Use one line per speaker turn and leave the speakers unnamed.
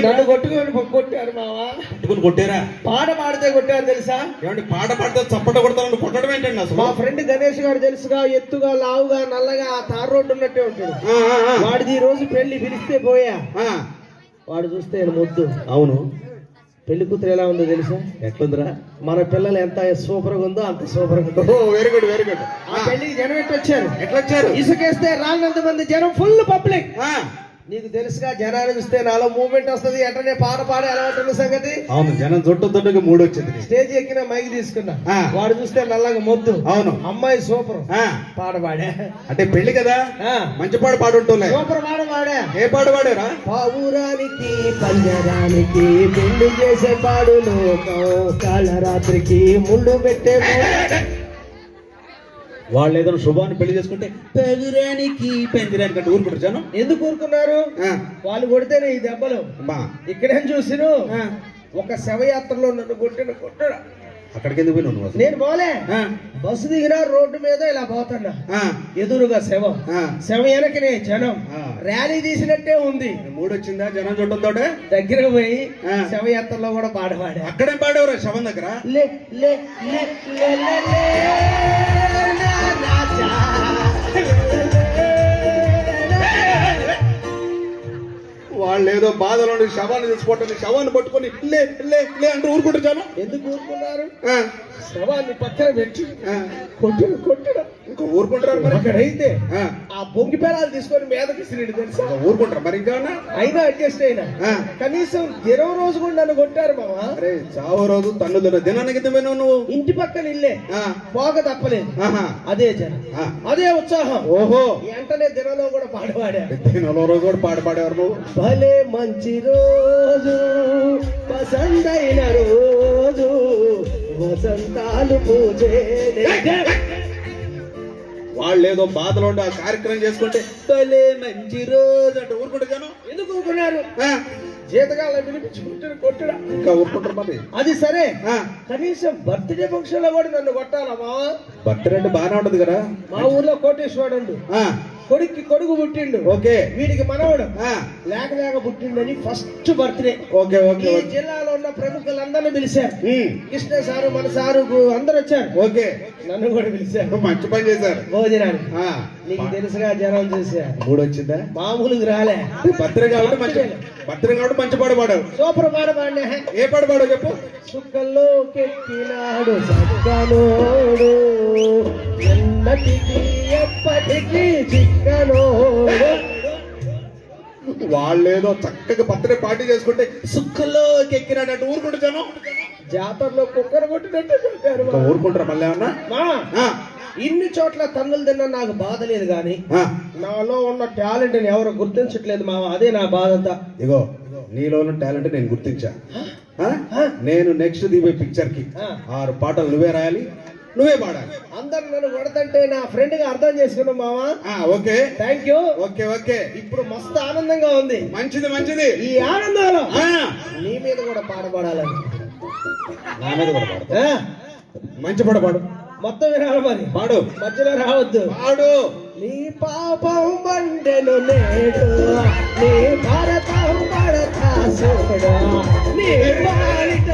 నన్ను కొట్టారు మావా.
కొట్టారా?
పాట పాడితే కొట్టారు తెలుసా?
ఏమంటే పాట పాడితే చప్పట కొడతాను కొట్టడం ఏంటండి అసలు?
మా ఫ్రెండ్ గణేష్ గారు తెలుసుగా, ఎత్తుగా లావుగా నల్లగా ఆ తార్ రోడ్డు ఉన్నట్టే ఉంటాడు. వాడిది ఈ రోజు పెళ్లి పిలిస్తే పోయా, వాడు చూస్తే ముద్దు.
అవును,
పెళ్లి కూతురు ఎలా ఉందో తెలుసా?
ఎట్లుందిరా?
మన పిల్లలు ఎంత సూపర్ గా ఉందో అంత సూపర్ గా ఉందో.
Very good very good.
ఆ పెళ్లికి జనం ఎట్లొచ్చారు?
ఎట్లా వచ్చారు?
ఇసుకేస్తే రానంత మంది జనం, ఫుల్ పబ్లిక్. నీకు తెలుసుగా, జనాలు చూస్తే నాలో మూవ్మెంట్ వస్తుంది, వెంటనే పాట పాడే అలవాటు సంగతి.
అవును, జనం చుట్టూ మూడు వచ్చింది.
స్టేజ్ ఎక్కిన మైక్ తీసుకున్నా, వాడు చూస్తే నల్లగా మొద్దు.
అవును,
అమ్మాయి సూపర్ పాట పాడా.
అంటే పెళ్లి కదా, మంచి పాట పాడుంటున్నా.
సూపర్ పాట పాడా.
ఏ పాట పాడారా?
పావురానికి పంజరానికి పెళ్లి చేసే పాడు లోకం, కాలరాత్రికి ముళ్ళు పెట్టే.
వాళ్ళు ఏదైనా శుభాన్ని పెళ్లి చేసుకుంటే పెదిరానికి పెందిరానికి అంటే ఊరుకుంటారు జనం.
ఎందుకు ఊరుకున్నారు? వాళ్ళు కొడితేనే ఈ దెబ్బలు. ఇక్కడేం చూసిను, ఒక శవయాత్రలో నన్ను కొట్టడా.
అక్కడికి ఎందుకు పోయినా?
నేను పోలే, బస్సు దిగినా రోడ్డు మీద ఇలా పోతున్నా, ఎదురుగా శవం, శవం వెనకనే జనం, ర్యాలీ తీసినట్టే ఉంది.
మూడు వచ్చిందా జనం చూడటంతో?
దగ్గరకు పోయి శవయాత్రలో కూడా పాట పాడా.
అక్కడేం పాడేవారు శవం దగ్గర?
లే లే లే లే లే లే రాజా.
వాళ్ళు ఏదో బాధలో శవాన్ని తీసుకోవటం, శవాన్ని పట్టుకొని లే లే లే అంటూ ఊరుకుంటారు జనం.
ఎందుకు ఊరుకున్నారు? శవాన్ని పక్కన పెట్టి కొట్టడం
ఇంకా ఊరుకుంటారు. మరి
అక్కడైతే ఆ బొంగి పేరాలు తీసుకొని మీదకి సిరిడు తెలుసా,
ఊరుకుంటారు. మరి ఇంకా
అయినా అడ్జస్ట్ అయినా. కనీసం 20 రోజు కూడా నన్ను కొట్టారు మావా.
అరే చావో రోజు తన్ను దినానికి నువ్వు
ఇంటి పక్కన ఇల్లే పోక తప్పలేదు. అదే జనం, అదే ఉత్సాహం.
ఓహో,
వెంటనే దినంలో కూడా పాట పాడా.
దినంలో రోజు కూడా పాట పాడేవారు నువ్వు.
భలే మంచి రోజు, పసందైన రోజు, వసంతాలు పూజే.
వాళ్ళు ఏదో బాధలో ఆ కార్యక్రమం చేసుకుంటే భలే మంచి రోజు అంటే ఊరుకుంటే జనం.
ఎందుకు ఊరుకున్నారు? జీతగాళ్ళ వినిపించుకుంటారు కొట్టడా.
ఇంకా ఊరుకుంటారు. మరి అది
సరే, కనీసం బర్త్డే ఫంక్షన్ లో కూడా నన్ను కొట్టాలా మావా?
బర్త్డే అంటే బాగానే ఉంటది కదా.
మా ఊర్లో కోటేశ్వరుడు కొడుక్కి కొడుకు పుట్టిండు.
ఓకే,
వీడికి మనవడు లేక పుట్టిండని ఫస్ట్ బర్త్డే.
Okay okay.
ఈ జిల్లాలో ఉన్న ప్రముఖులందరినీ పిలిచారు. కృష్ణ సారు, మన సారు అందరు వచ్చారు.
ఓకే,
నన్ను కూడా పిలిచారు.
మంచి పని చేశారు.
భోజనానికి నీకు తెలుసుగా జనం చూసా.
మూడు వచ్చిందా?
మామూలుగా రాలే.
బర్త్డే కాబట్టి మంచి పాట పాడావు.
సూపర్ పాట పాడినా.
ఏ పాట పాడావు చెప్పు.
సుక్కల్లో కెక్కినాడు సక్కనోడు, ఎన్నటికి ఎప్పటికీ చిక్కనోడు.
వాళ్ళేదో చక్కగా బర్త్డే పార్టీ చేసుకుంటే సుక్కల్లో ఎక్కినాడంటే ఊరుకుంటే జనం.
జాతరలో కుక్కర కొట్టినట్టు కొట్టారు.
ఊరుకుంటారా మళ్ళీ ఏమన్నా?
ఇన్ని చోట్ల తన్నులు తిన్నా నాకు బాధ లేదు, గాని నాలో ఉన్న టాలెంట్ ని ఎవరు గుర్తించట్లేదు మావా. అదే నా బాధ అంతా.
ఇగో నీలో ఉన్న టాలెంట్ నేను గుర్తించా. నేను నెక్స్ట్ దివే పిక్చర్ కి 6 పాటలు నువ్వే రాయాలి, నువ్వే పాడాలి.
అందరు నన్ను కొడతంటే నా ఫ్రెండ్ గా అర్థం చేసుకున్నాం మావా.
Okay,
thank you.
Okay okay.
ఇప్పుడు మస్తు ఆనందంగా ఉంది.
మంచిది మంచిది.
ఈ ఆనందంలో నీ మీద కూడా పాట పాడాలని.
నా మీద కూడా పాడు. మంచి పాట పాడు.
మొత్తం వినాలి మరి.
పాడు,
మధ్యలో రావద్దు.
పాడు.
నీ పాపం బండెను నేడు, నీ భారతం పడతా చూడు, నీ బాలిట